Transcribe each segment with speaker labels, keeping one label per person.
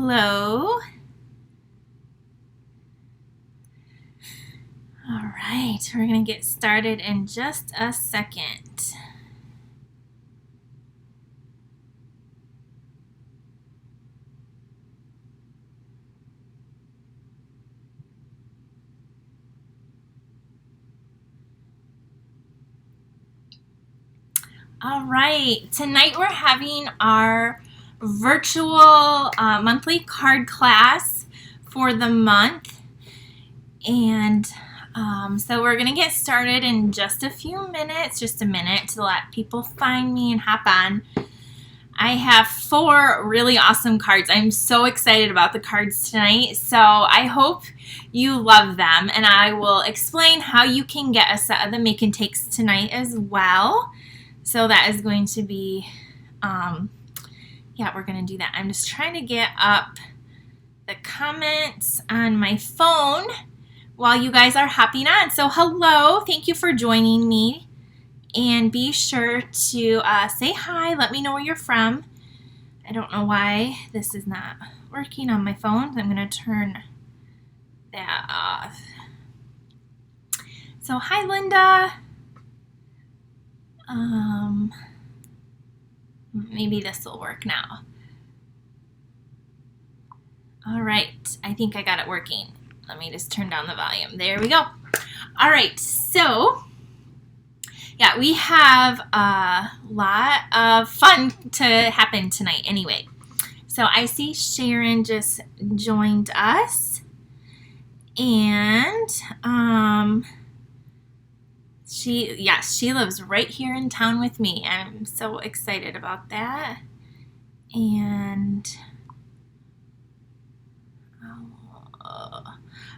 Speaker 1: hello. All right, we're going to get started in just a second. All right, tonight we're having our virtual monthly card class for the month, and so we're gonna get started in just a few minutes, just a minute to let people find me and hop on. I have 4 really awesome cards. I'm so excited about the cards tonight, so I hope you love them, and I will explain how you can get a set of the make and takes tonight as well. So that is going to be, yeah, we're going to do that. I'm just trying to get up the comments on my phone while you guys are hopping on. So hello, thank you for joining me. And be sure to say hi, let me know where you're from. I don't know why this is not working on my phone. I'm going to turn that off. So hi, Linda. Maybe this will work now. All right, I think I got it working. Let me just turn down the volume. There we go. All right, so yeah, we have a lot of fun to happen tonight anyway. So I see Sharon just joined us, and she lives right here in town with me. I'm so excited about that. And all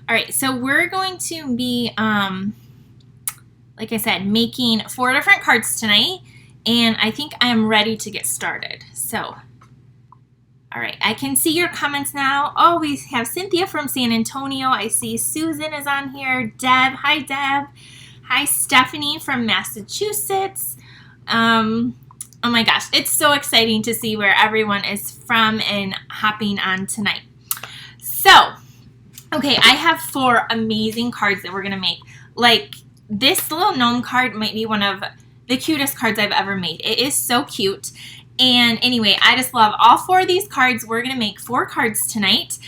Speaker 1: right, so we're going to be like I said, making 4 different cards tonight, and I think I am ready to get started. So all right, I can see your comments now. Oh, we have Cynthia from San Antonio. I see Susan is on here. Deb, hi Deb. Hi, Stephanie from Massachusetts. Oh my gosh, it's so exciting to see where everyone is from and hopping on tonight. So, okay, I have 4 amazing cards that we're going to make. Like, this little gnome card might be one of the cutest cards I've ever made. It is so cute. And anyway, I just love all 4 of these cards. We're going to make 4 cards tonight.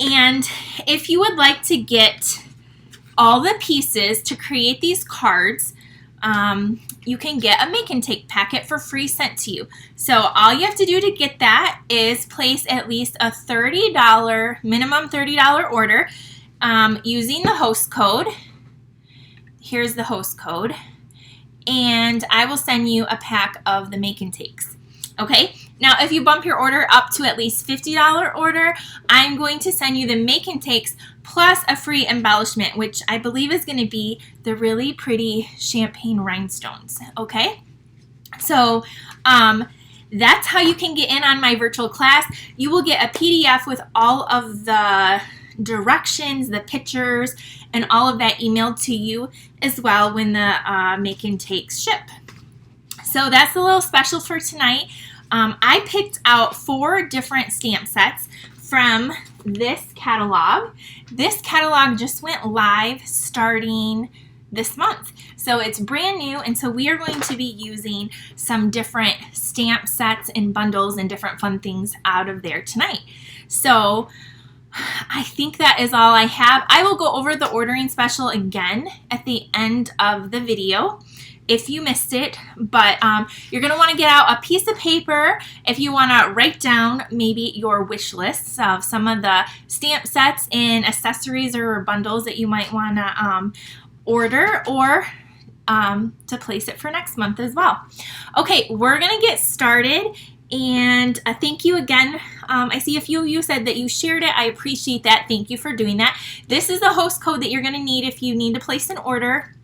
Speaker 1: And if you would like to get all the pieces to create these cards, you can get a make and take packet for free sent to you. So all you have to do to get that is place at least a minimum $30 order using the host code. Here's the host code, and I will send you a pack of the make and takes. Okay, now if you bump your order up to at least $50 order, I'm going to send you the make and takes plus a free embellishment, which I believe is going to be the really pretty champagne rhinestones. Okay, so that's how you can get in on my virtual class. You will get a PDF with all of the directions, the pictures, and all of that emailed to you as well when the make and takes ship. So that's a little special for tonight. I picked out 4 different stamp sets from this catalog. This catalog just went live starting this month. So it's brand new, and so we are going to be using some different stamp sets and bundles and different fun things out of there tonight. So I think that is all I have. I will go over the ordering special again at the end of the video if you missed it, but you're going to want to get out a piece of paper if you want to write down maybe your wish lists of some of the stamp sets and accessories or bundles that you might want to order, or to place it for next month as well. Okay, we're going to get started. And thank you again. I see a few of you said that you shared it. I appreciate that. Thank you for doing that. This is the host code that you're going to need if you need to place an order.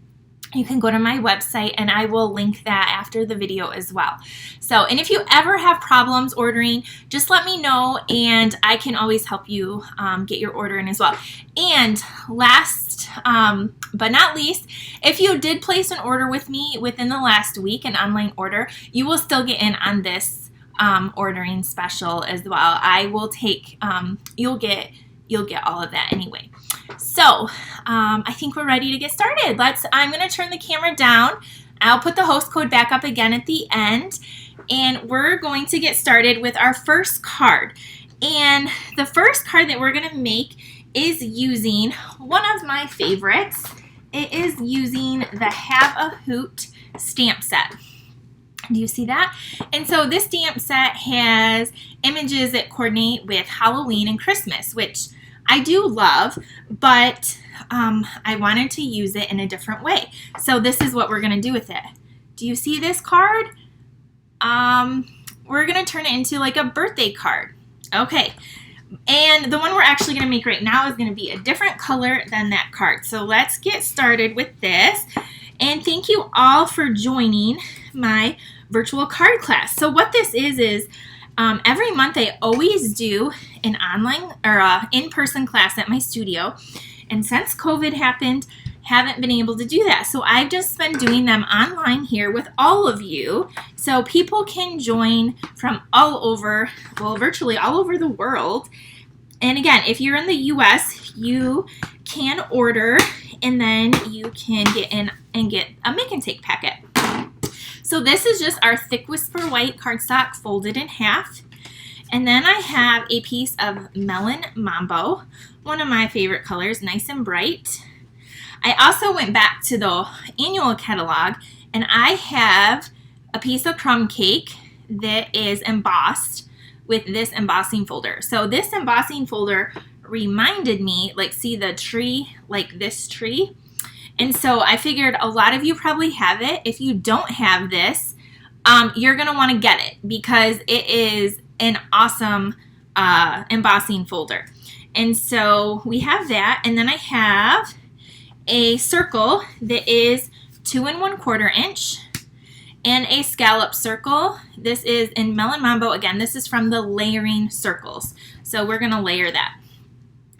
Speaker 1: You can go to my website, and I will link that after the video as well. So, and if you ever have problems ordering, just let me know, and I can always help you get your order in as well. And last but not least, if you did place an order with me within the last week, an online order, you will still get in on this ordering special as well. I will take, you'll get all of that anyway. So I think we're ready to get started. I'm going to turn the camera down. I'll put the host code back up again at the end, and we're going to get started with our first card. And the first card that we're going to make is using one of my favorites. It is using the Have a Hoot stamp set. Do you see that? And so this stamp set has images that coordinate with Halloween and Christmas, which I do love, but I wanted to use it in a different way. So this is what we're going to do with it. Do you see this card? We're going to turn it into like a birthday card. Okay. And the one we're actually going to make right now is going to be a different color than that card. So let's get started with this. And thank you all for joining my virtual card class. So what this is every month I always do an online or in-person class at my studio. And since COVID happened, haven't been able to do that. So I've just been doing them online here with all of you. So people can join from all over, well, virtually all over the world. And again, if you're in the US, you can order and then you can get in and get a make and take packet. So this is just our Thick Whisper White cardstock folded in half. And then I have a piece of Melon Mambo, one of my favorite colors, nice and bright. I also went back to the annual catalog and I have a piece of crumb cake that is embossed with this embossing folder. So this embossing folder reminded me, like, see the tree, like this tree? And so I figured a lot of you probably have it. If you don't have this, you're going to want to get it because it is an awesome embossing folder. And so we have that. And then I have a circle that is 2 1/4 inch and a scallop circle. This is in Melon Mambo. Again, this is from the layering circles. So we're going to layer that.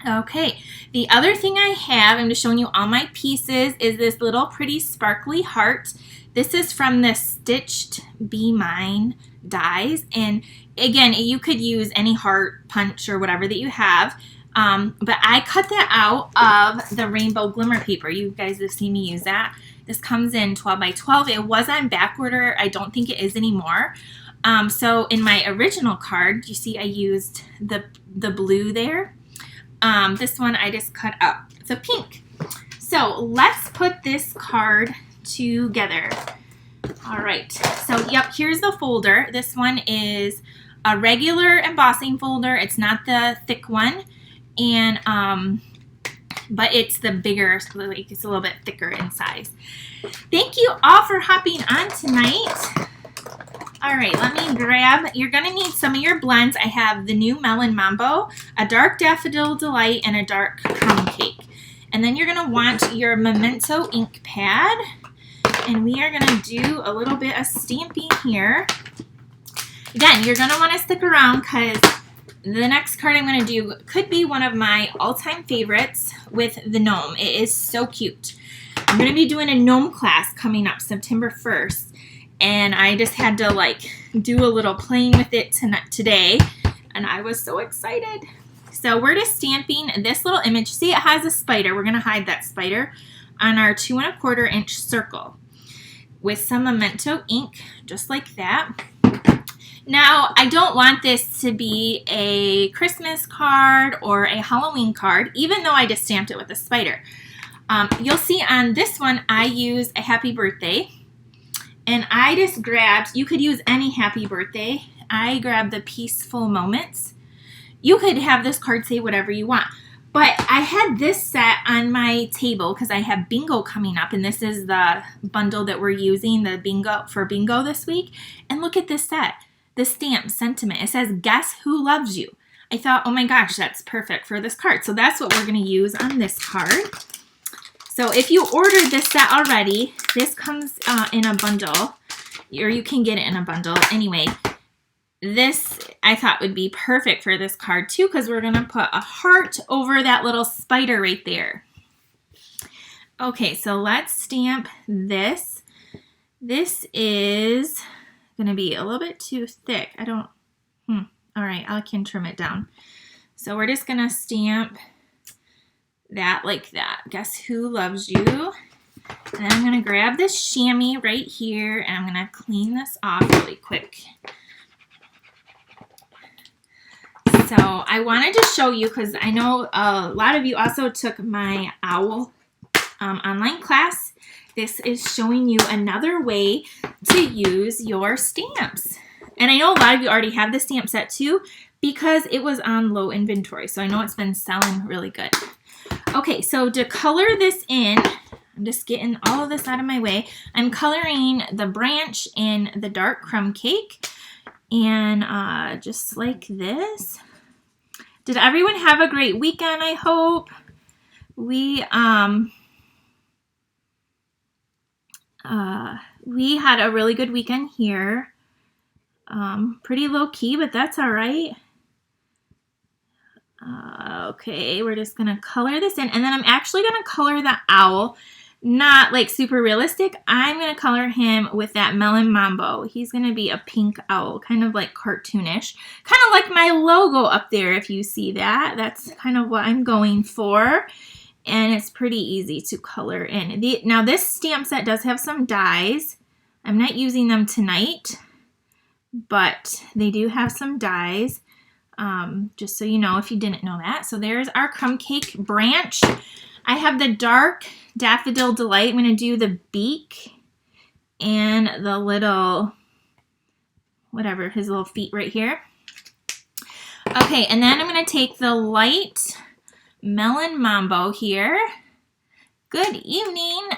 Speaker 1: Okay, the other thing I have, I'm just showing you all my pieces, is this little pretty sparkly heart. This is from the Stitched Be Mine dies. And again, you could use any heart punch or whatever that you have. But I cut that out of the rainbow glimmer paper. You guys have seen me use that. This comes in 12 by 12. It was on back order. I don't think it is anymore. So in my original card, you see I used the blue there. This one I just cut up. It's a pink. So let's put this card together. All right. So yep, here's the folder. This one is a regular embossing folder. It's not the thick one. And but it's the bigger, like it's a little bit thicker in size. Thank you all for hopping on tonight. All right, let me grab, you're gonna need some of your blends. I have the new Melon Mambo, a dark Daffodil Delight, and a dark crumb cake. And then you're gonna want your Memento ink pad. And we are gonna do a little bit of stamping here. Again, you're gonna wanna stick around because the next card I'm going to do could be one of my all-time favorites with the Gnome. It is so cute. I'm going to be doing a Gnome class coming up September 1st. And I just had to like do a little playing with it today. And I was so excited. So we're just stamping this little image. See, it has a spider. We're going to hide that spider on our 2 1/4 inch circle with some Memento ink, just like that. Now, I don't want this to be a Christmas card or a Halloween card, even though I just stamped it with a spider. You'll see on this one, I use a happy birthday. And I just grabbed, you could use any happy birthday. I grabbed the peaceful moments. You could have this card say whatever you want. But I had this set on my table because I have bingo coming up. And this is the bundle that we're using, the bingo this week. And look at this set. The stamp sentiment. It says, guess who loves you? I thought, oh my gosh, that's perfect for this card. So that's what we're going to use on this card. So if you ordered this set already, this comes in a bundle, or you can get it in a bundle. Anyway, this I thought would be perfect for this card too, because we're going to put a heart over that little spider right there. Okay, so let's stamp this. This is going to be a little bit too thick. I don't, all right, I can trim it down. So we're just going to stamp that like that. Guess who loves you? And I'm going to grab this chamois right here, and I'm going to clean this off really quick. So I wanted to show you, because I know a lot of you also took my OWL online class. This is showing you another way to use your stamps. And I know a lot of you already have the stamp set too, because it was on low inventory. So I know it's been selling really good. Okay, so to color this in, I'm just getting all of this out of my way. I'm coloring the branch in the dark crumb cake, and just like this. Did everyone have a great weekend, I hope? We had a really good weekend here. Pretty low key, but that's all right. Okay, we're just gonna color this in, and then I'm actually gonna color the owl, not like super realistic. I'm gonna color him with that Melon Mambo. He's gonna be a pink owl, kind of like cartoonish, kind of like my logo up there. If you see that, that's kind of what I'm going for, and it's pretty easy to color in. Now this stamp set does have some dies. I'm not using them tonight, but they do have some dies. Just so you know, if you didn't know that. So there's our crumb cake branch. I have the dark Daffodil Delight. I'm going to do the beak and the little, whatever, his little feet right here. Okay, and then I'm going to take the light Melon Mambo here. Good evening.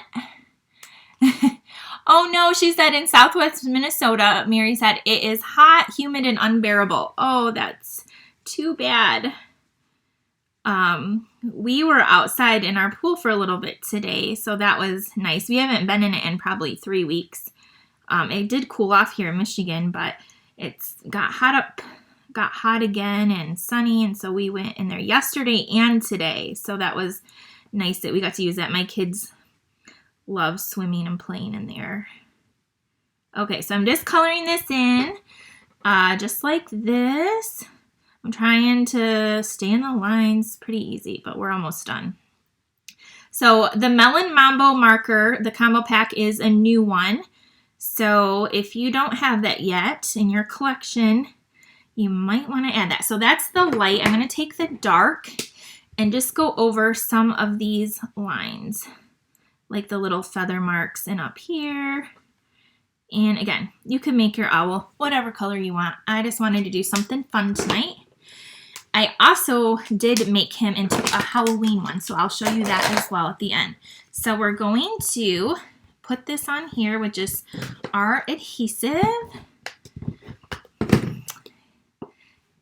Speaker 1: Oh no, she said in Southwest Minnesota, Mary said, it is hot, humid, and unbearable. Oh, that's too bad. We were outside in our pool for a little bit today, so that was nice. We haven't been in it in probably 3 weeks. It did cool off here in Michigan, but it's got hot again and sunny, and so we went in there yesterday and today. So that was nice that we got to use that. My kids love swimming and playing in there. Okay, so I'm just coloring this in, just like this. I'm trying to stay in the lines, pretty easy, but we're almost done. So the Melon Mambo marker, the combo pack, is a new one. So if you don't have that yet in your collection, you might want to add that. So that's the light. I'm going to take the dark and just go over some of these lines, like the little feather marks and up here. And again, you can make your owl whatever color you want. I just wanted to do something fun tonight. I also did make him into a Halloween one, so I'll show you that as well at the end. So we're going to put this on here with just our adhesive.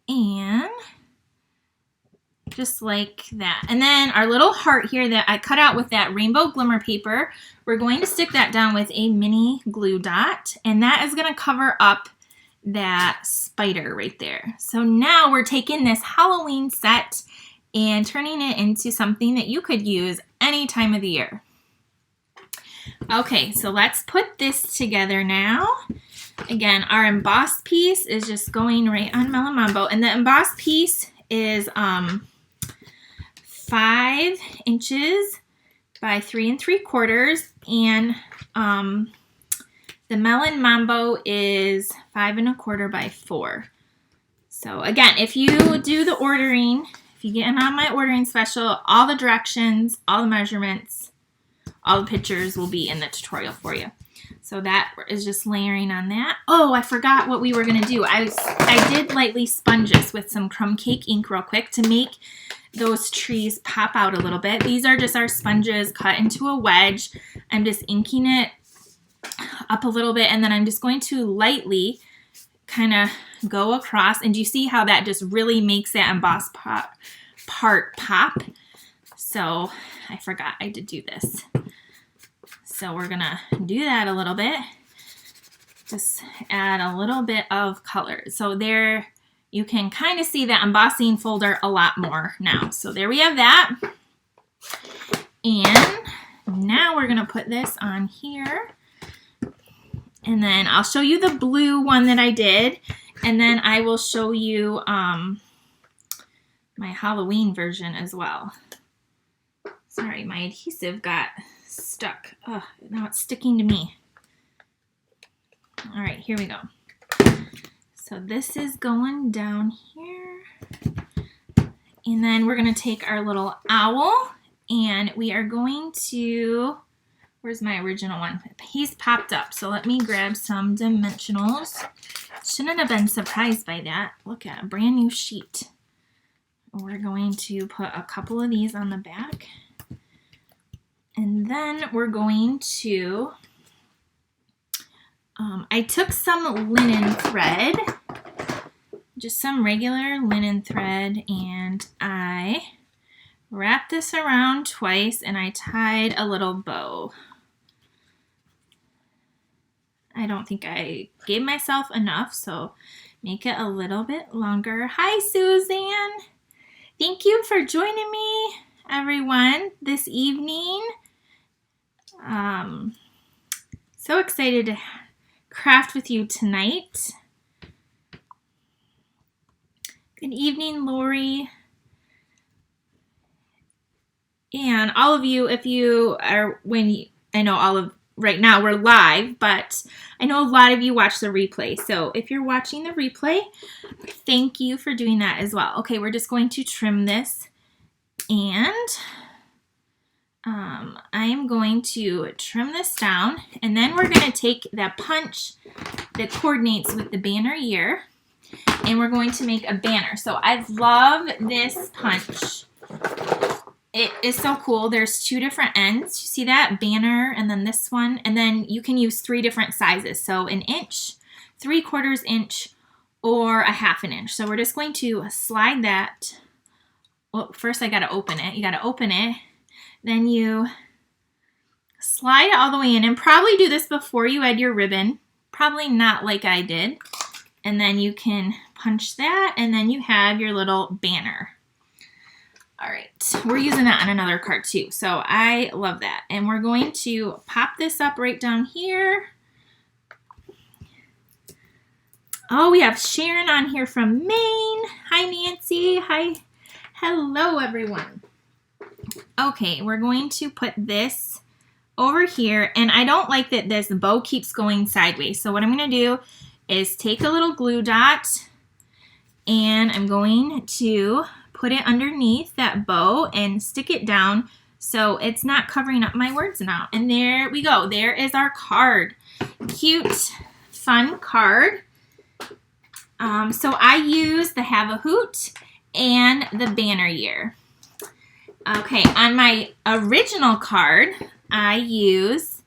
Speaker 1: And just like that. And then our little heart here that I cut out with that rainbow glimmer paper, we're going to stick that down with a mini glue dot, and that is going to cover up that spider right there. So now we're taking this Halloween set and turning it into something that you could use any time of the year. Okay, so let's put this together now. Again, our embossed piece is just going right on Melon Mambo, and the embossed piece is 5 inches by 3 3/4, and the Melon Mambo is 5 1/4 by 4. So again, if you do the ordering, if you get in on my ordering special, all the directions, all the measurements, all the pictures will be in the tutorial for you. So that is just layering on that. Oh, I forgot what we were going to do. I did lightly sponge this with some crumb cake ink real quick to make those trees pop out a little bit. These are just our sponges cut into a wedge. I'm just inking it up a little bit, and then I'm just going to lightly kind of go across. And do you see how that just really makes that embossed part pop? So I forgot I did do this. So we're gonna do that a little bit. Just add a little bit of color. So there you can kind of see that embossing folder a lot more now. So there we have that. And now we're gonna put this on here. And then I'll show you the blue one that I did. And then I will show you my Halloween version as well. Sorry, my adhesive got stuck. Oh, now it's sticking to me. All right, here we go. So this is going down here. And then we're going to take our little owl and we are going to, where's my original one? He's popped up. So let me grab some dimensionals. Shouldn't have been surprised by that. Look at a brand new sheet. We're going to put a couple of these on the back. And then we're going to, I took some linen thread, just some regular linen thread, and I wrapped this around twice and I tied a little bow. I don't think I gave myself enough, so make it a little bit longer. Hi, Suzanne. Thank you for joining me, everyone, this evening. So excited to craft with you tonight. Good evening, Lori. And all of you, if you are, I know all of, right now we're live, but I know a lot of you watch the replay. So if you're watching the replay, thank you for doing that as well. Okay, we're just going to trim this, and I am going to trim this down, and then we're going to take that punch that coordinates with the banner year, and we're going to make a banner. So I love this punch. It is so cool. There's two different ends. You see that? Banner, and then this one. And then you can use 3 different sizes. So 1 inch, 3/4 inch, or a 1/2 inch. So we're just going to slide that. Well, first I got to open it. You got to open it. Then you slide it all the way in, and probably do this before you add your ribbon. Probably not like I did. And then you can punch that, and then you have your little banner. All right, we're using that on another card too, so I love that. And we're going to pop this up right down here. Oh, we have Sharon on here from Maine. Hi, Nancy. Hi. Hello, everyone. Okay, we're going to put this over here, and I don't like that this bow keeps going sideways. So what I'm going to do is take a little glue dot, and I'm going to put it underneath that bow and stick it down so it's not covering up my words now. And there we go. There is our card. Cute, fun card. So I use the Have a Hoot and the banner year. Okay, on my original card, I use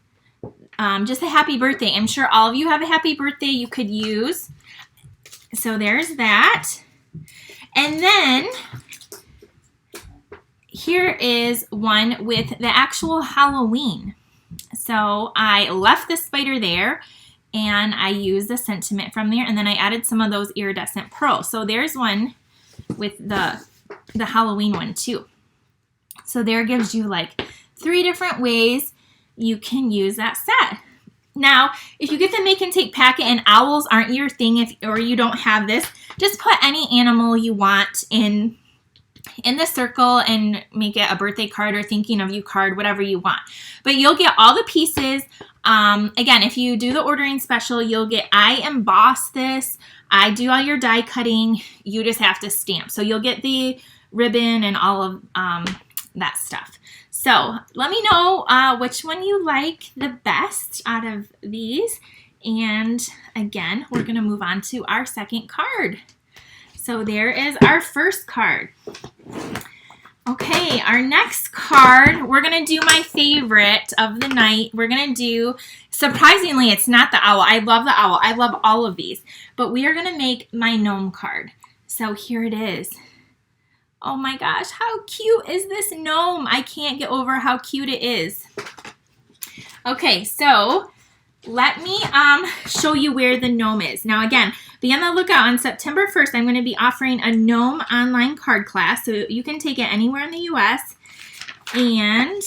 Speaker 1: just a happy birthday. I'm sure all of you have a happy birthday you could use. So there's that. And then here is one with the actual Halloween. So I left the spider there, and I used the sentiment from there, and then I added some of those iridescent pearls. So there's one with the Halloween one too. So there gives you like 3 different ways you can use that set. Now, if you get the make and take packet and owls aren't your thing, or you don't have this, just put any animal you want in the circle and make it a birthday card or thinking of you card, whatever you want. But you'll get all the pieces. Again, if you do the ordering special, you'll get, I emboss this. I do all your die cutting. You just have to stamp. So you'll get the ribbon and all of that stuff. So let me know which one you like the best out of these. And again, we're going to move on to our second card. So there is our first card. Okay, our next card, we're going to do my favorite of the night. We're going to do, surprisingly, it's not the owl. I love the owl. I love all of these. But we are going to make my gnome card. So here it is. Oh my gosh, how cute is this gnome? I can't get over how cute it is. Okay, so let me show you where the gnome is. Now again, be on the lookout. On September 1st, I'm going to be offering a gnome online card class. So you can take it anywhere in the US. And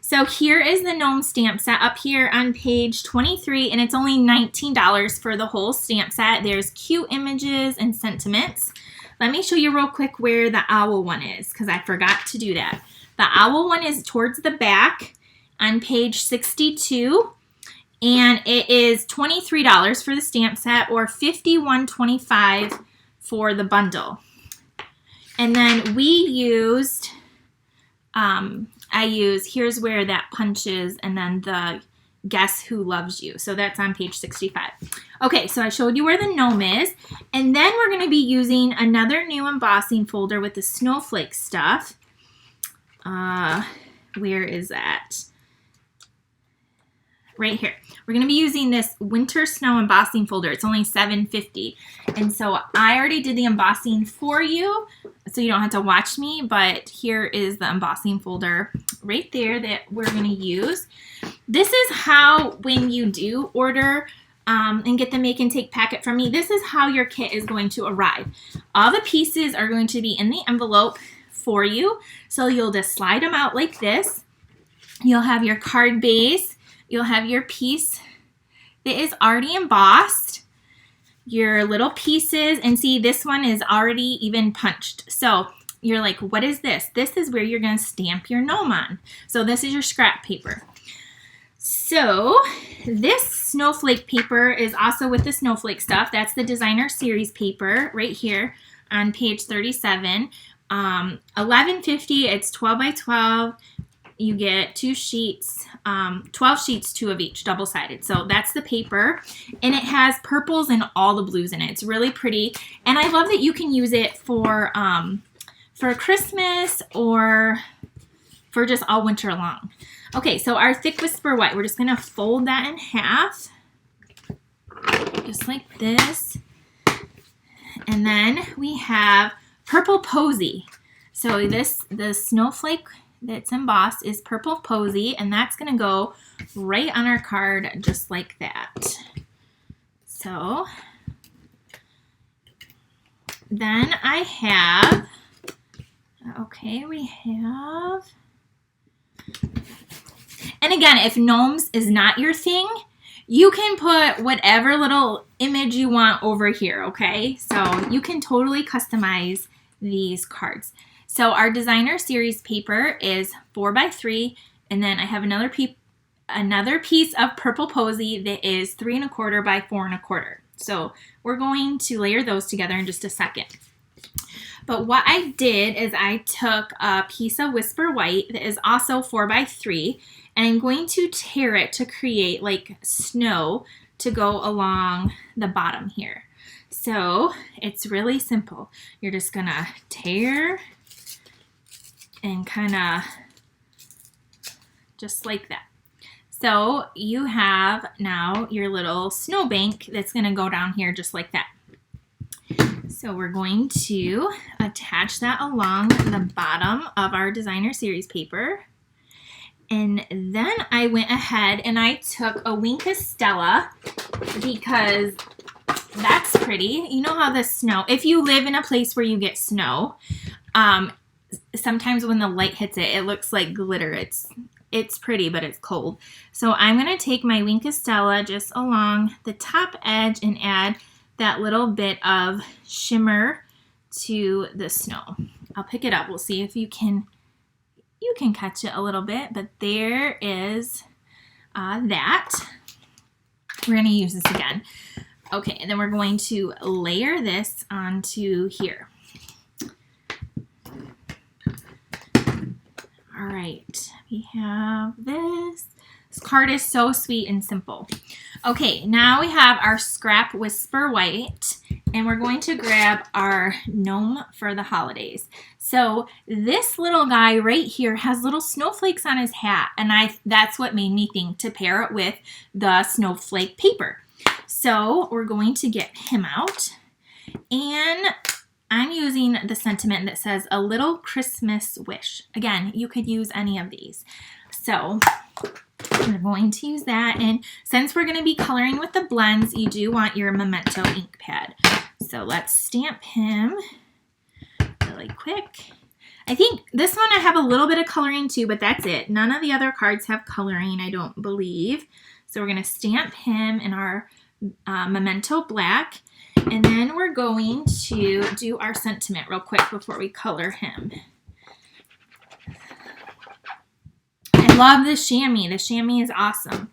Speaker 1: So here is the Gnome stamp set up here on page 23, and it's only $19 for the whole stamp set. There's cute images and sentiments. Let me show you real quick where the owl one is, because I forgot to do that. The owl one is towards the back on page 62, and it is $23 for the stamp set or $51.25 for the bundle. And then we used, here's where that punches, and then the Guess Who Loves You. So that's on page 65. Okay, so I showed you where the gnome is, and then we're going to be using another new embossing folder with the snowflake stuff. Where is that? Right here. We're going to be using this Winter Snow embossing folder. It's only $7.50. And so I already did the embossing for you, so you don't have to watch me, but here is the embossing folder right there that we're going to use. This is how, when you do order and get the make and take packet from me, this is how your kit is going to arrive. All the pieces are going to be in the envelope for you. So you'll just slide them out like this. You'll have your card base. You'll have your piece that is already embossed, your little pieces, and see, this one is already even punched. So you're like, what is this? This is where you're going to stamp your gnome on. So this is your scrap paper. So this snowflake paper is also with the snowflake stuff. That's the designer series paper right here on page 37. $11.50. It's 12 by 12. You get 2 sheets, 12 sheets, 2 of each, double-sided. So that's the paper, and it has purples and all the blues in it. It's really pretty, and I love that you can use it for Christmas or for just all winter long. Okay, so our thick whisper white, we're just going to fold that in half, just like this, and then we have purple posy. So the snowflake that's embossed is purple posy, and that's going to go right on our card just like that. So then I have, and again, if gnomes is not your thing, you can put whatever little image you want over here, okay? So you can totally customize these cards. So our designer series paper is 4 by 3, and then I have another piece of purple posy that is 3 1/4 by 4 1/4. So we're going to layer those together in just a second. But what I did is I took a piece of whisper white that is also 4 by 3, and I'm going to tear it to create like snow to go along the bottom here. So it's really simple. You're just gonna tear and kind of just like that. So you have now your little snowbank that's going to go down here just like that. So we're going to attach that along the bottom of our designer series paper. And then I went ahead and I took a Wink of Stella because that's pretty. You know how the snow, if you live in a place where you get snow, sometimes when the light hits it, it looks like glitter. It's pretty, but it's cold. So I'm going to take my Wink of Stella just along the top edge and add that little bit of shimmer to the snow. I'll pick it up. We'll see if you can catch it a little bit, but there is that. We're going to use this again. Okay, and then we're going to layer this onto here. All right, we have this. This card is so sweet and simple. Okay, now we have our scrap whisper white, and we're going to grab our gnome for the holidays. So this little guy right here has little snowflakes on his hat, and that's what made me think to pair it with the snowflake paper. So we're going to get him out, and I'm using the sentiment that says a little Christmas wish. Again, you could use any of these. So we're going to use that. And since we're going to be coloring with the blends, you do want your Memento ink pad. So let's stamp him really quick. I think this one I have a little bit of coloring too, but that's it. None of the other cards have coloring, I don't believe. So we're going to stamp him in our Memento Black. And then we're going to do our sentiment real quick before we color him. I love the chamois. The chamois is awesome.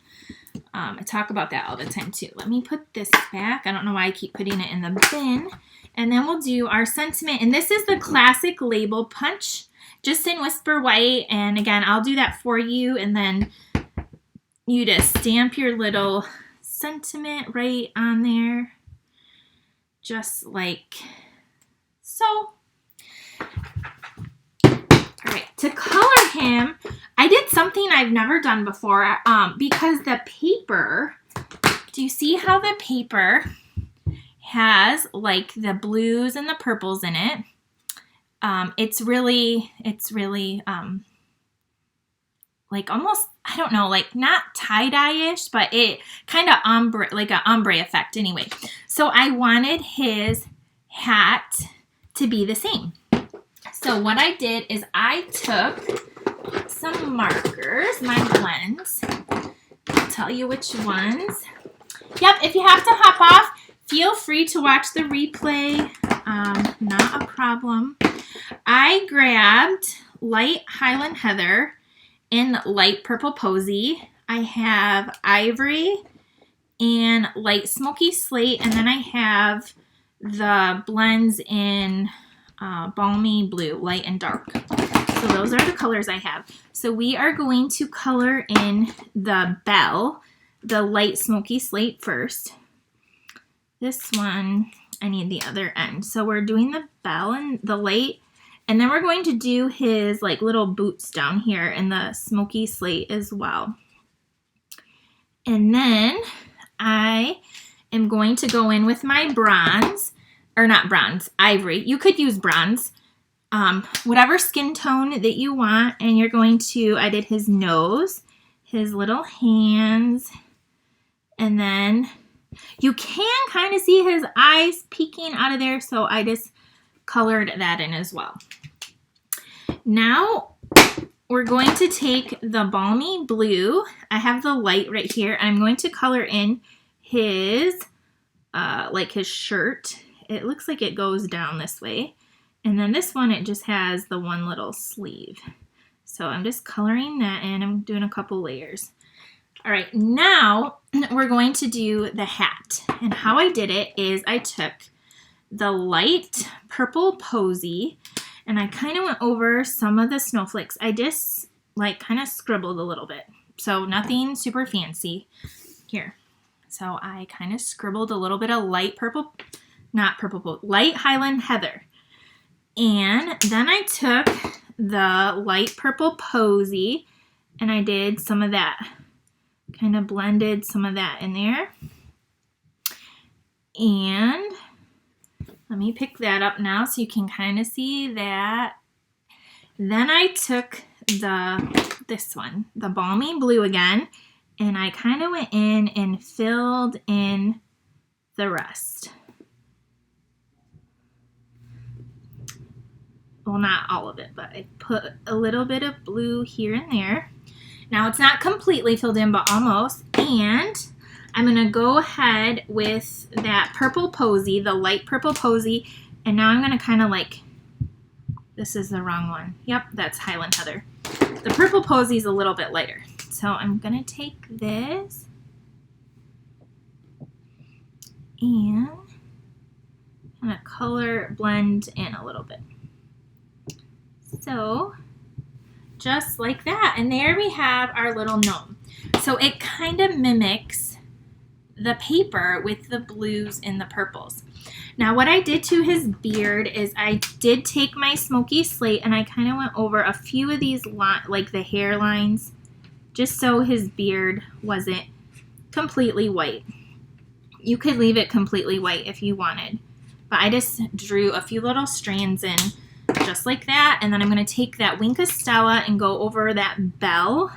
Speaker 1: I talk about that all the time too. Let me put this back. I don't know why I keep putting it in the bin. And then we'll do our sentiment. And this is the classic label punch, just in Whisper White. And again, I'll do that for you. And then you just stamp your little sentiment right on there. Just like so. All right, to color him, I did something I've never done before because the paper, do you see how the paper has like the blues and the purples in it? It's really like almost, I don't know, like not tie-dye-ish, but it kind of ombre, like an ombre effect anyway. So I wanted his hat to be the same. So what I did is I took some markers, my blends. I'll tell you which ones. Yep, if you have to hop off, feel free to watch the replay. Not a problem. I grabbed light Highland Heather in light purple posy. I have ivory and light smoky slate, and then I have the blends in balmy blue, light and dark. So those are the colors I have. So we are going to color in the bell, the light smoky slate first. This one, I need the other end. So we're doing the bell and the light, and then we're going to do his like little boots down here in the smoky slate as well. And then I am going to go in with my bronze, or not bronze, ivory. You could use bronze, whatever skin tone that you want. And you're going to, I did his nose, his little hands, and then you can kind of see his eyes peeking out of there. So I just colored that in as well. Now we're going to take the balmy blue. I have the light right here. I'm going to color in his, like his shirt. It looks like it goes down this way. And then this one, it just has the one little sleeve. So I'm just coloring that in. I'm doing a couple layers. All right, now we're going to do the hat. And how I did it is I took the light purple posy and I kind of went over some of the snowflakes. I just like kind of scribbled a little bit. So nothing super fancy here. So I kind of scribbled a little bit of light purple, not purple, light Highland Heather. And then I took the light purple posy and I did some of that. Kind of blended some of that in there. And let me pick that up now so you can kind of see that. Then I took this one, the balmy blue again, and I kind of went in and filled in the rest. Well, not all of it, but I put a little bit of blue here and there. Now it's not completely filled in, but almost. And I'm going to go ahead with that purple posy, the light purple posy. And now I'm going to kind of like, this is the wrong one. Yep, that's Highland Heather. The purple posy is a little bit lighter. So I'm going to take this and kind of color blend in a little bit. So just like that. And there we have our little gnome. So it kind of mimics the paper with the blues and the purples. Now what I did to his beard is I did take my smoky slate and I kind of went over a few of these like the hairlines, just so his beard wasn't completely white. You could leave it completely white if you wanted, but I just drew a few little strands in just like that. And then I'm going to take that Wink of Stella and go over that bell.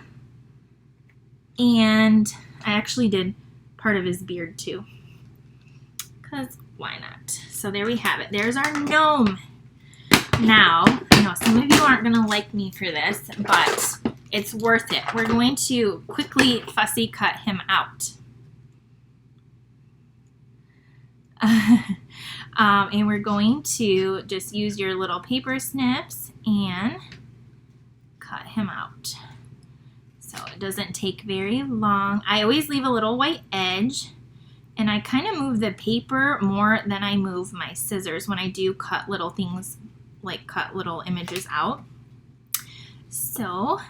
Speaker 1: And I actually did part of his beard too, because why not? So there we have it. There's our gnome. Now, I know some of you aren't going to like me for this, but it's worth it. We're going to quickly fussy cut him out. And we're going to just use your little paper snips and cut him out. So it doesn't take very long. I always leave a little white edge, and I kind of move the paper more than I move my scissors when I do cut little things, like cut little images out. So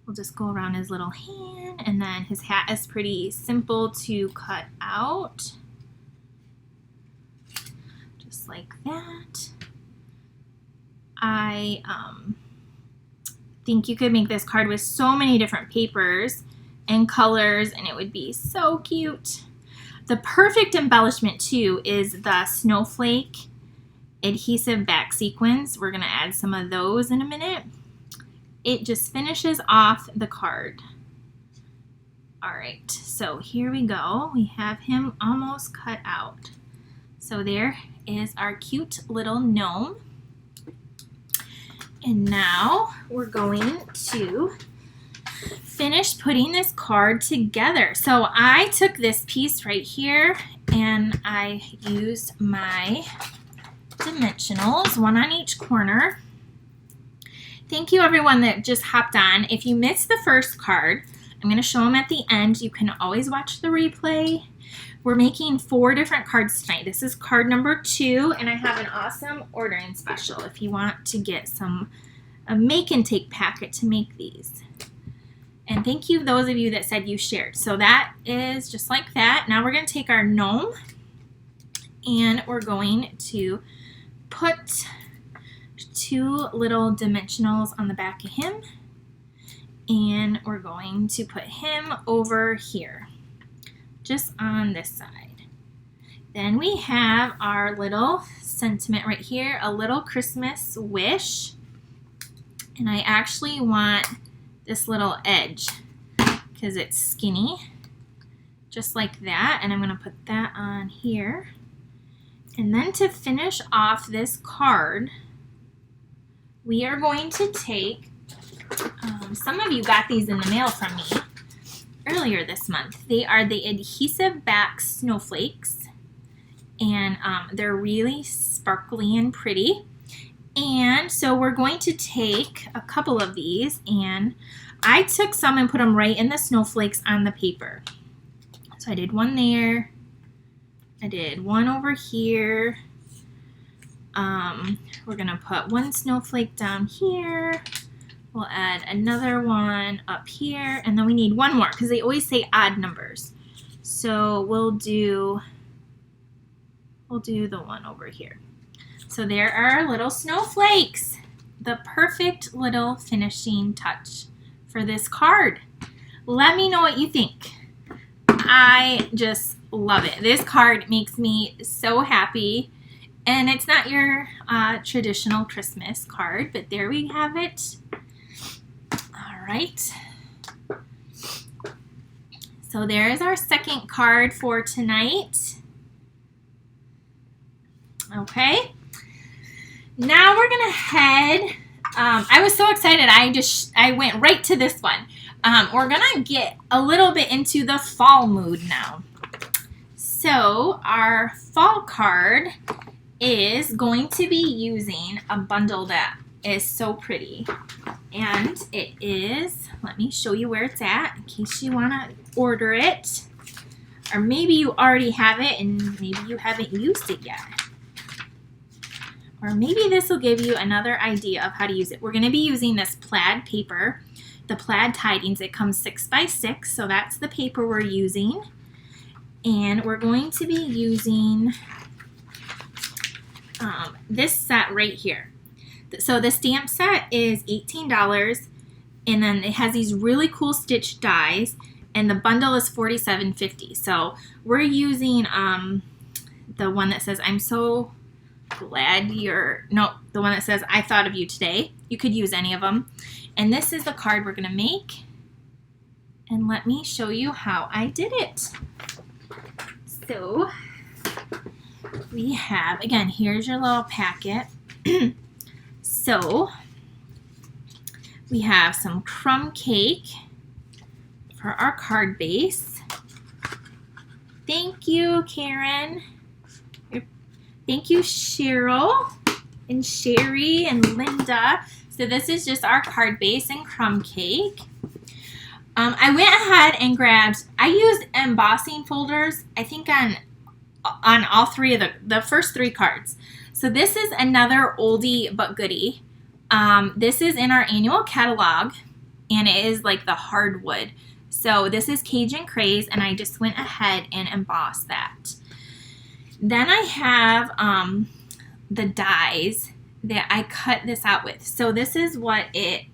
Speaker 1: we'll just go around his little hand, and then his hat is pretty simple to cut out. Just like that. I think you could make this card with so many different papers and colors, and it would be so cute. The perfect embellishment too is the Snowflake adhesive back sequins. We're going to add some of those in a minute. It just finishes off the card. All right, so here we go. We have him almost cut out. So there is our cute little gnome. And now we're going to finish putting this card together. So I took this piece right here and I used my dimensionals, one on each corner. Thank you everyone that just hopped on. If you missed the first card, I'm going to show them at the end. You can always watch the replay. We're making 4 different cards tonight. This is card number 2, and I have an awesome ordering special if you want to get a make and take packet to make these. And thank you those of you that said you shared. So that is just like that. Now we're going to take our gnome and we're going to put 2 little dimensionals on the back of him, and we're going to put him over here, just on this side. Then we have our little sentiment right here, a little Christmas wish. And I actually want this little edge because it's skinny, just like that. And I'm going to put that on here. And then to finish off this card, we are going to take, some of you got these in the mail from me earlier this month. They are the adhesive back snowflakes, and they're really sparkly and pretty. And so we're going to take a couple of these, and I took some and put them right in the snowflakes on the paper. So I did one there, I did one over here. We're gonna put one snowflake down here. We'll add another one up here, and then we need one more because they always say odd numbers. So we'll do the one over here. So there are our little snowflakes. The perfect little finishing touch for this card. Let me know what you think. I just love it. This card makes me so happy. And it's not your traditional Christmas card, but there we have it. All right. So there is our second card for tonight. Okay. Now we're gonna head. I was so excited. I went right to this one. We're gonna get a little bit into the fall mood now. So our fall card is going to be using a bundle that is so pretty, and it is, let me show you where it's at in case you want to order it, or maybe you already have it and maybe you haven't used it yet, or maybe this will give you another idea of how to use it. We're going to be using this plaid paper, the plaid tidings. It comes 6 by 6, so that's the paper we're using, and we're going to be using this set right here. So the stamp set is $18, and then it has these really cool stitch dies, and the bundle is $47.50. So we're using the one that says I'm so glad you're, no, the one that says I thought of you today. You could use any of them. And this is the card we're going to make. And let me show you how I did it. So we have, again, here's your little packet. So we have some crumb cake for our card base. Thank you, Karen. Thank you, Cheryl and Sherry and Linda. So this is just our card base and crumb cake. I went ahead and grabbed, I used embossing folders, I think on all three of the first three cards. So this is another oldie but goodie. This is in our annual catalog, and it is like the hardwood. So this is Cajun Craze, and I just went ahead and embossed that. Then I have the dies that I cut this out with. So this is what it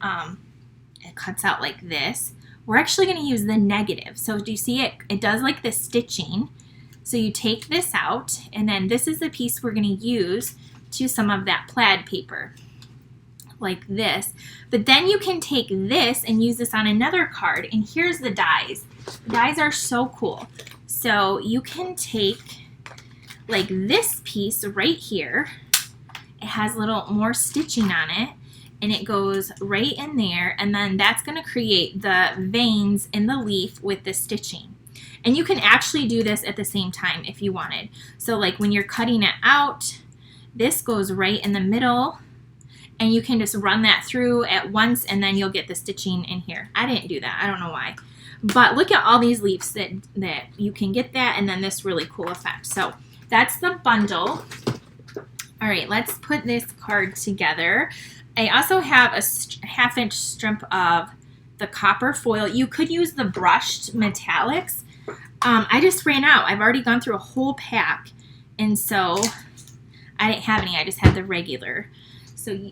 Speaker 1: cuts out like this. We're actually going to use the negative. So do you see it? It does like the stitching. So you take this out, and then this is the piece we're going to use to some of that plaid paper, like this. But then you can take this and use this on another card, and here's the dies. The dies are so cool. So you can take like this piece right here. It has a little more stitching on it, and it goes right in there, and then that's going to create the veins in the leaf with the stitching. And you can actually do this at the same time if you wanted. So like when you're cutting it out, this goes right in the middle, and you can just run that through at once, and then you'll get the stitching in here. I didn't do that. I don't know why. But look at all these leaves that you can get that, and then this really cool effect. So that's the bundle. All right, let's put this card together. I also have a 1/2 inch strip of the copper foil. You could use the brushed metallics. I just ran out. I've already gone through a whole pack, and so I didn't have any. I just had the regular. So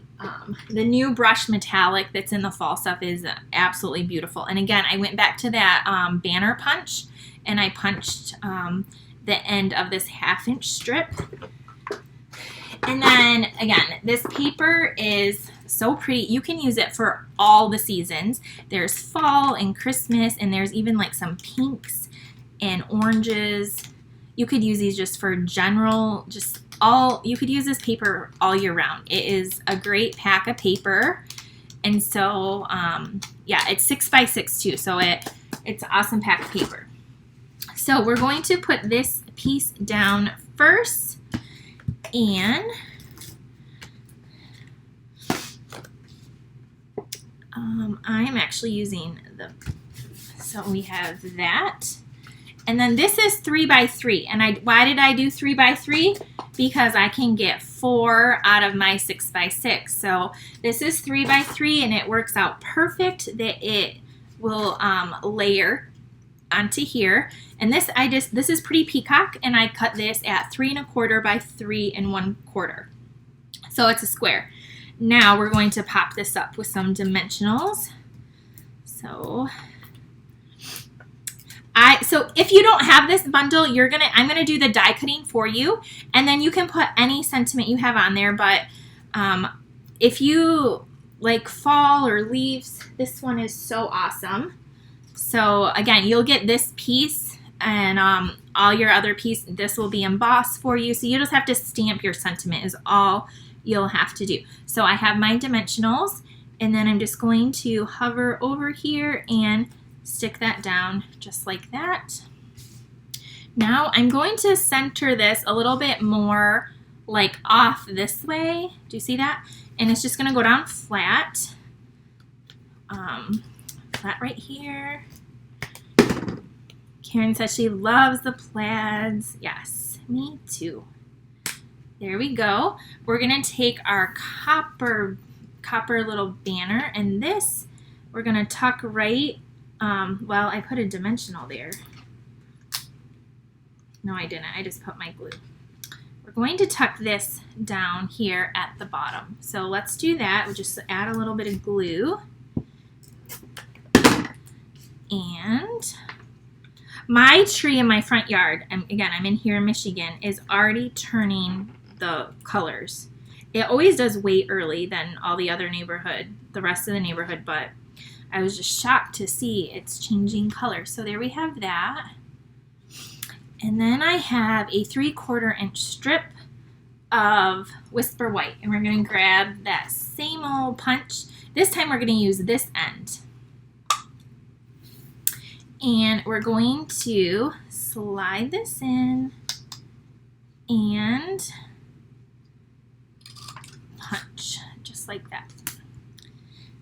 Speaker 1: the new brush metallic that's in the fall stuff is absolutely beautiful. And again, I went back to that banner punch, and I punched the end of this 1/2 inch strip. And then again, this paper is so pretty. You can use it for all the seasons. There's fall and Christmas, and there's even like some pinks and oranges. You could use these just for general, you could use this paper all year round. It is a great pack of paper. And so, yeah, it's 6 by 6 too. So it's an awesome pack of paper. So we're going to put this piece down first, and I'm actually using so we have that. And then this is 3 by 3. And why did I do 3 by 3? Because I can get 4 out of my 6 by 6. So this is 3 by 3, and it works out perfect that it will layer onto here. And this is pretty peacock, and I cut this at 3 1/4 by 3 1/4. So it's a square. Now we're going to pop this up with some dimensionals. So if you don't have this bundle, I'm gonna do the die cutting for you, and then you can put any sentiment you have on there. But if you like fall or leaves, this one is so awesome. So again, you'll get this piece, and all your other piece, this will be embossed for you. So you just have to stamp your sentiment is all you'll have to do. So I have my dimensionals, and then I'm just going to hover over here and stick that down just like that. Now I'm going to center this a little bit more like off this way. Do you see that? And it's just going to go down flat. Flat right here. Karen says she loves the plaids. Yes, me too. There we go. We're going to take our copper little banner, and this we're going to tuck right, well, I put a dimensional there. No, I didn't. I just put my glue. We're going to tuck this down here at the bottom. So let's do that. We'll just add a little bit of glue. And my tree in my front yard, again, I'm in here in Michigan, is already turning the colors. It always does way early than all the other the rest of the neighborhood, but I was just shocked to see it's changing color. So there we have that. And then I have a 3/4 inch strip of Whisper White, and we're going to grab that same old punch. This time we're going to use this end. And we're going to slide this in and punch, just like that.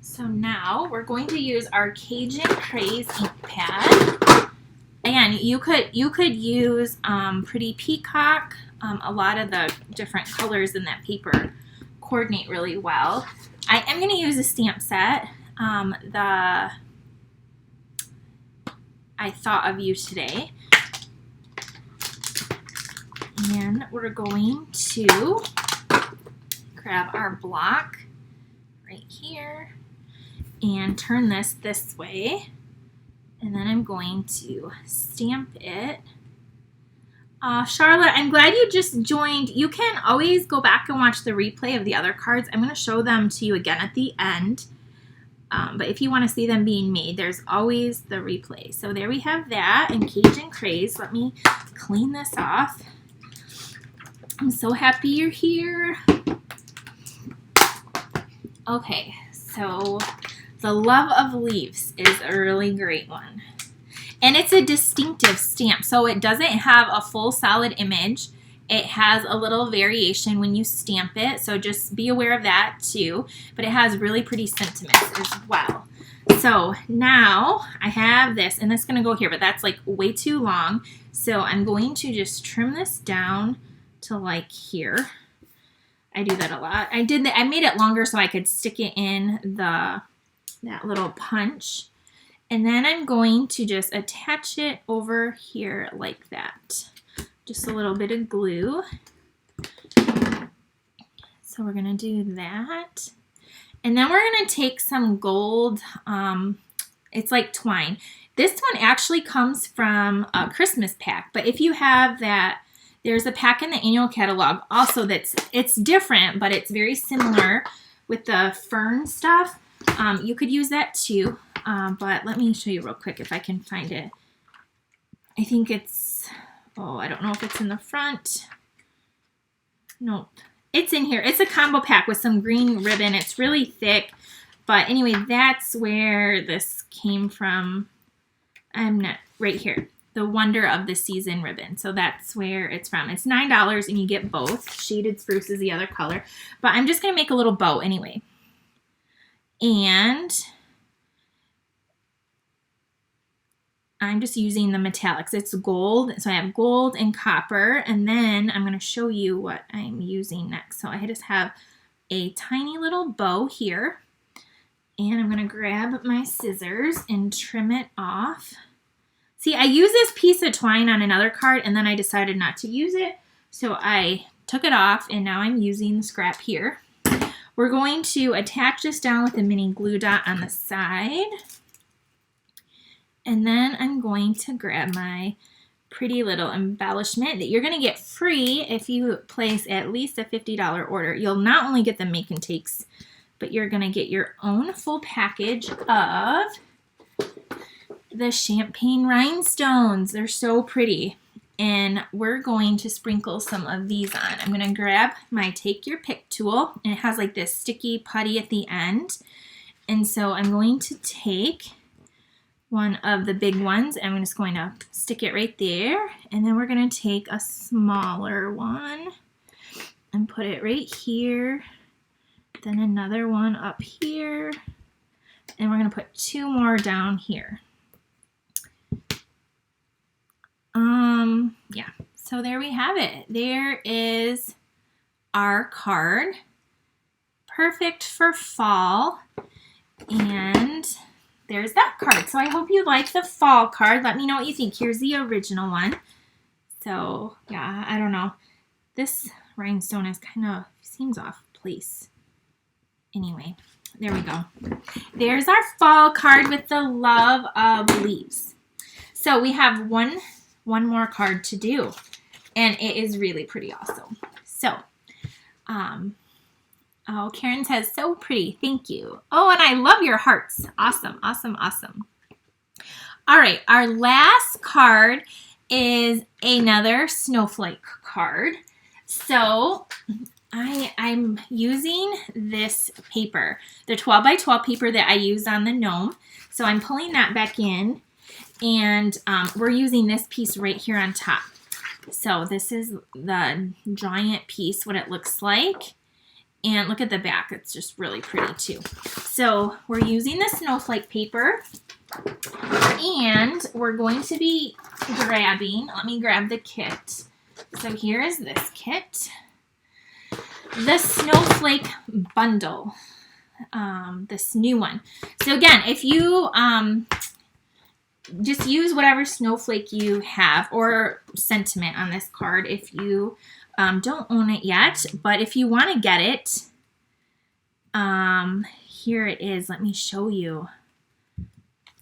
Speaker 1: So now we're going to use our Cajun Craze ink pad. Again, you could use Pretty Peacock. A lot of the different colors in that paper coordinate really well. I am going to use a stamp set. I thought of you today. And we're going to grab our block right here and turn this way. And then I'm going to stamp it. Charlotte, I'm glad you just joined. You can always go back and watch the replay of the other cards. I'm going to show them to you again at the end. But if you want to see them being made, there's always the replay. So there we have that and Cajun Craze. Let me clean this off. I'm so happy you're here. Okay, so the Love of Leaves is a really great one. And it's a distinctive stamp, so it doesn't have a full solid image. It has a little variation when you stamp it, so just be aware of that too. But it has really pretty sentiments as well. So now I have this, and that's going to go here, but that's like way too long. So I'm going to just trim this down to like here. I do that a lot. I made it longer so I could stick it in that little punch. And then I'm going to just attach it over here like that. Just a little bit of glue. So we're going to do that. And then we're going to take some gold, it's like twine. This one actually comes from a Christmas pack, but if you have that, there's a pack in the annual catalog also it's different, but it's very similar with the fern stuff. You could use that too, but let me show you real quick if I can find it. I think it's, I don't know if it's in the front. Nope. It's in here. It's a combo pack with some green ribbon. It's really thick. But anyway, that's where this came from. Right here. The Wonder of the Season ribbon. So that's where it's from. It's $9 and you get both. Shaded Spruce is the other color. But I'm just going to make a little bow anyway. And I'm just using the metallics. It's gold. So I have gold and copper. And then I'm going to show you what I'm using next. So I just have a tiny little bow here. And I'm going to grab my scissors and trim it off. See, I used this piece of twine on another card and then I decided not to use it. So I took it off and now I'm using the scrap here. We're going to attach this down with a mini glue dot on the side. And then I'm going to grab my pretty little embellishment that you're going to get free if you place at least a $50 order. You'll not only get the make and takes, but you're going to get your own full package of the champagne rhinestones. They're so pretty. And we're going to sprinkle some of these on. I'm going to grab my Take Your Pick tool, and it has like this sticky putty at the end. And so I'm going to take one of the big ones, and I'm just going to stick it right there. And then we're going to take a smaller one and put it right here. Then another one up here. And we're going to put two more down here. Yeah, so there we have it. There is our card. Perfect for fall. And there's that card. So I hope you like the fall card. Let me know what you think. Here's the original one. So, yeah, I don't know. This rhinestone is kind of, seems off place. Anyway, there we go. There's our fall card with the Love of Leaves. So we have one more card to do, and it is really pretty awesome. So, oh, Karen says, so pretty. Thank you. Oh, and I love your hearts. Awesome, awesome, awesome. All right, our last card is another Snowflake card. So I'm using this paper, the 12 by 12 paper that I used on the gnome. So I'm pulling that back in, and we're using this piece right here on top. So this is the giant piece, what it looks like. And look at the back, it's just really pretty too. So we're using the snowflake paper, and we're going to be grabbing, let me grab the kit. So here is this kit. The snowflake bundle, this new one. So again, if you just use whatever snowflake you have or sentiment on this card if you don't own it yet, but if you want to get it, here it is. Let me show you.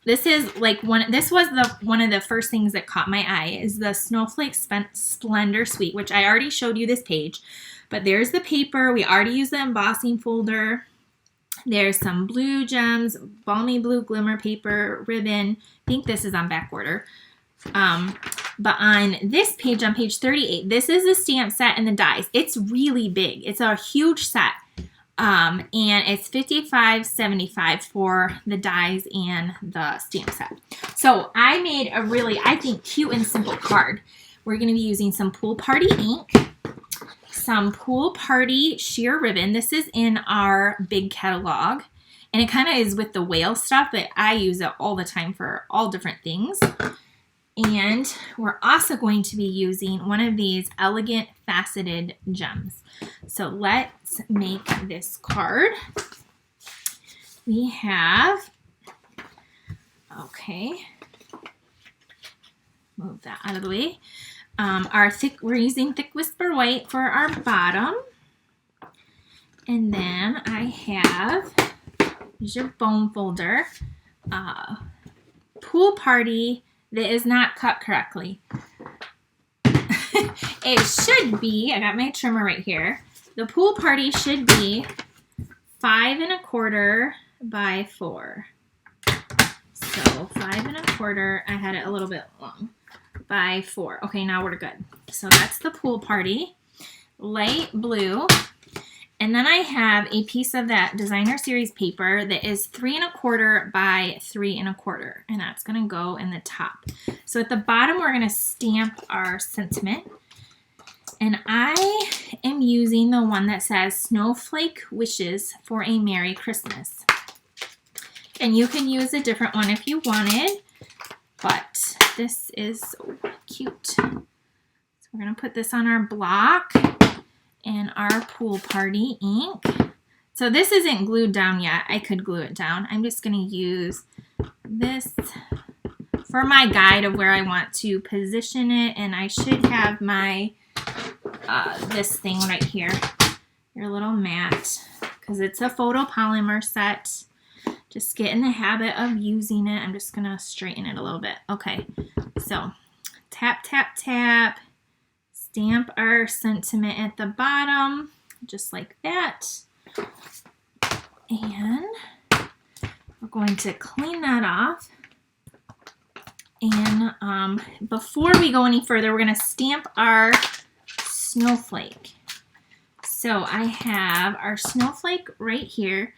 Speaker 1: This is like this was one of the first things that caught my eye is the Snowflake Splendor Suite, which I already showed you this page. But there's the paper. We already used the embossing folder. There's some blue gems, balmy blue glimmer paper, ribbon. I think this is on back order. But on this page, on page 38, this is the stamp set and the dies. It's really big. It's a huge set. And it's $55.75 for the dies and the stamp set. So I made a really, I think, cute and simple card. We're going to be using some Pool Party ink, some Pool Party sheer ribbon. This is in our big catalog. And it kind of is with the whale stuff, but I use it all the time for all different things. And we're also going to be using one of these elegant faceted gems. So let's make this card. We have, okay, move that out of the way. We're using Thick Whisper White for our bottom. And then I have, here's your bone folder, Pool Party that is not cut correctly. It should be, I got my trimmer right here. The Pool Party should be 5 1/4 by 4. So 5 1/4, I had it a little bit long, by 4. Okay, now we're good. So that's the Pool Party, light blue. And then I have a piece of that Designer Series paper that is 3 1/4 by 3 1/4, and that's going to go in the top. So at the bottom, we're going to stamp our sentiment. And I am using the one that says Snowflake Wishes for a Merry Christmas. And you can use a different one if you wanted, but this is so cute. So we're going to put this on our block and our Pool Party ink. So this isn't glued down yet. I could glue it down. I'm just going to use this for my guide of where I want to position it, and I should have my this thing right here, your little mat, because it's a photopolymer set. Just get in the habit of using it. I'm just going to straighten it a little bit. Okay, so tap, tap, tap. Stamp our sentiment at the bottom, just like that. And we're going to clean that off. And before we go any further, we're going to stamp our snowflake. So I have our snowflake right here.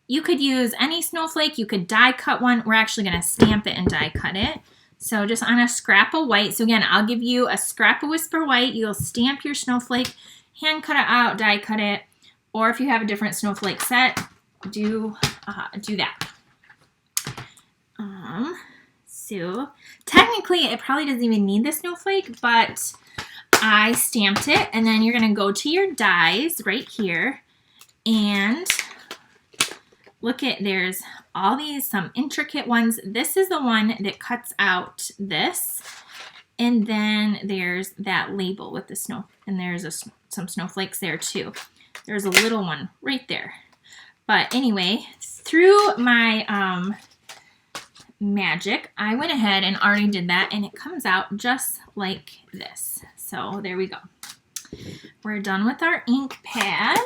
Speaker 1: You could use any snowflake. You could die cut one. We're actually going to stamp it and die cut it. So just on a scrap of white. So again, I'll give you a scrap of Whisper White. You'll stamp your snowflake, hand cut it out, die cut it. Or if you have a different snowflake set, do that. So technically, it probably doesn't even need the snowflake, but I stamped it. And then you're going to go to your dies right here. And look at, there's all these, some intricate ones. This is the one that cuts out this. And then there's that label with the snow. And there's some snowflakes there too. There's a little one right there. But anyway, through my magic, I went ahead and already did that. And it comes out just like this. So there we go. We're done with our ink pad.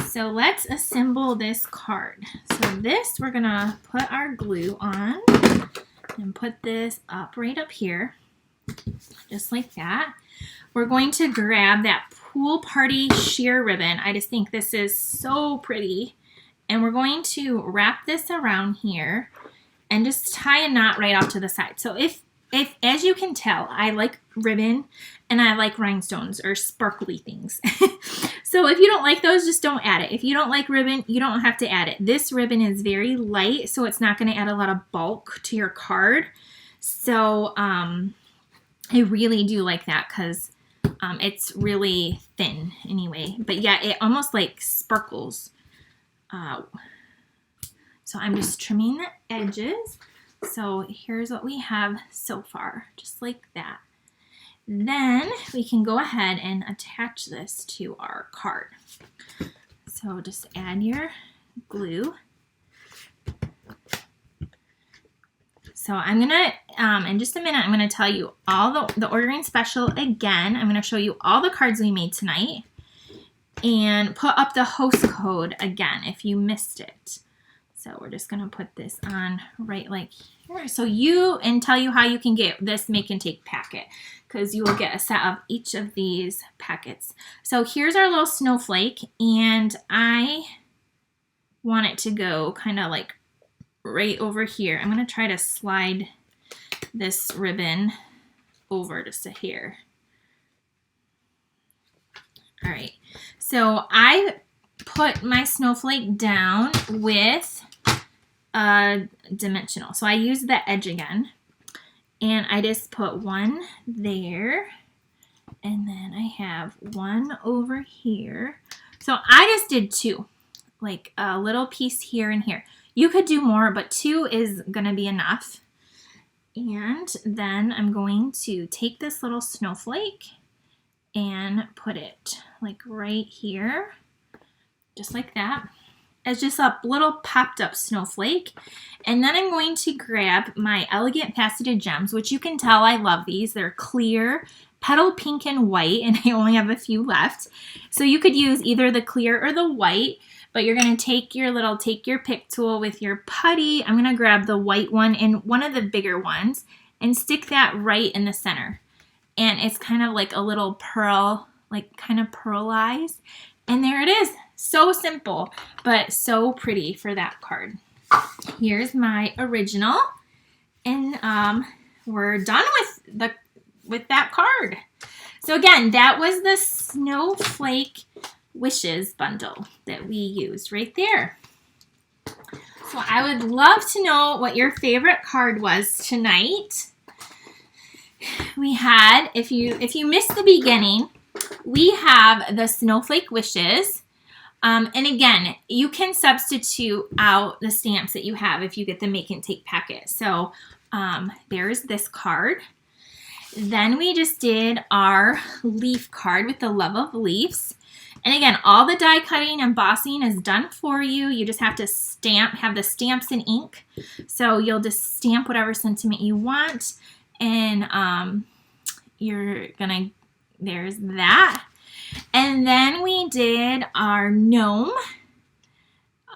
Speaker 1: So let's assemble this card. So this, we're gonna put our glue on and put this up right up here, just like that. We're going to grab that pool party sheer ribbon. I just think this is so pretty. And we're going to wrap this around here and just tie a knot right off to the side. So if as you can tell, I like ribbon and I like rhinestones or sparkly things. So if you don't like those, just don't add it. If you don't like ribbon, you don't have to add it. This ribbon is very light, so it's not going to add a lot of bulk to your card. So I really do like that because it's really thin anyway. But yeah, it almost like sparkles. So I'm just trimming the edges. So here's what we have so far, just like that. Then we can go ahead and attach this to our card. So just add your glue. So I'm gonna, in just a minute, I'm gonna tell you all the ordering special again. I'm gonna show you all the cards we made tonight and put up the host code again if you missed it. So we're just gonna put this on right like here. So and tell you how you can get this make and take packet because you will get a set of each of these packets. So here's our little snowflake and I want it to go kind of like right over here. I'm gonna try to slide this ribbon over just a hair. All right, so I put my snowflake down with dimensional. So I use the edge again and I just put one there and then I have one over here. So I just did two, like a little piece here and here. You could do more, but two is gonna be enough. And then I'm going to take this little snowflake and put it like right here, just like that. It's just a little popped up snowflake. And then I'm going to grab my Elegant Faceted Gems, which you can tell I love these. They're clear, petal pink and white, and I only have a few left. So you could use either the clear or the white, but you're gonna take your pick tool with your putty. I'm gonna grab the white one and one of the bigger ones and stick that right in the center. And it's kind of like a little pearl, like kind of pearlized. And there it is. So simple, but so pretty for that card. Here's my original. And we're done with that card. So again, that was the Snowflake Wishes bundle that we used right there. So I would love to know what your favorite card was tonight. We had, if you missed the beginning, we have the Snowflake Wishes. And again, you can substitute out the stamps that you have if you get the make and take packet. So there's this card. Then we just did our leaf card with the Love of Leaves. And again, all the die cutting and embossing is done for you. You just have to have the stamps in ink. So you'll just stamp whatever sentiment you want. And there's that. And then we did our gnome.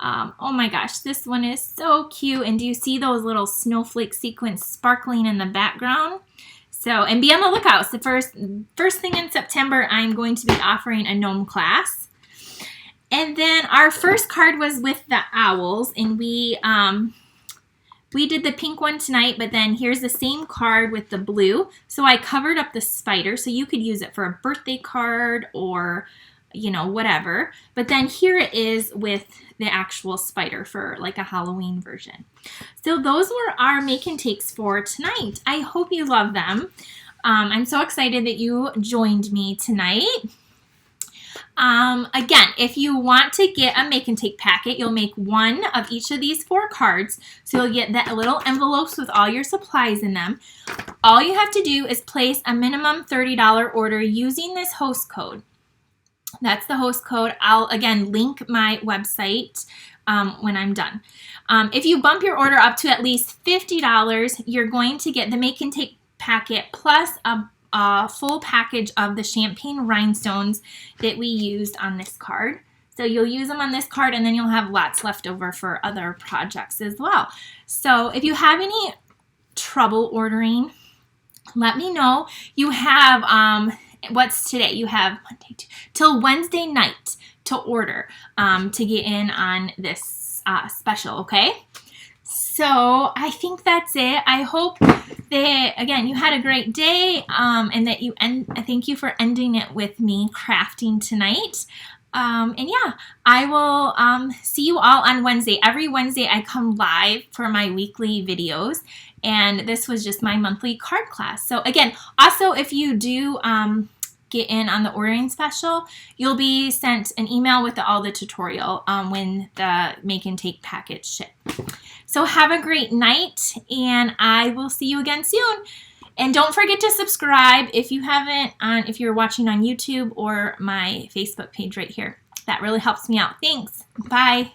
Speaker 1: Oh my gosh, this one is so cute. And do you see those little snowflake sequins sparkling in the background? So, and be on the lookout. So first thing in September, I'm going to be offering a gnome class. And then our first card was with the owls, and we did the pink one tonight, but then here's the same card with the blue. So I covered up the spider, so you could use it for a birthday card or, you know, whatever. But then here it is with the actual spider for like a Halloween version. So those were our make and takes for tonight. I hope you love them. I'm so excited that you joined me tonight. Again, if you want to get a make and take packet, you'll make one of each of these 4 cards. So you'll get that little envelopes with all your supplies in them. All you have to do is place a minimum $30 order using this host code. That's the host code. I'll, again, link my website when I'm done. If you bump your order up to at least $50, you're going to get the make and take packet plus a full package of the champagne rhinestones that we used on this card. So you'll use them on this card and then you'll have lots left over for other projects as well. So if you have any trouble ordering, let me know. You have, what's today? You have till Wednesday night to order to get in on this special, okay? So I think that's it. I hope that, again, you had a great day and that thank you for ending it with me crafting tonight. And yeah, I will see you all on Wednesday. Every Wednesday I come live for my weekly videos, and this was just my monthly card class. So again, also if you do get in on the ordering special, you'll be sent an email with all the tutorial when the make and take package ship. So have a great night, and I will see you again soon. And don't forget to subscribe if you haven't, if you're watching on YouTube or my Facebook page right here. That really helps me out. Thanks. Bye.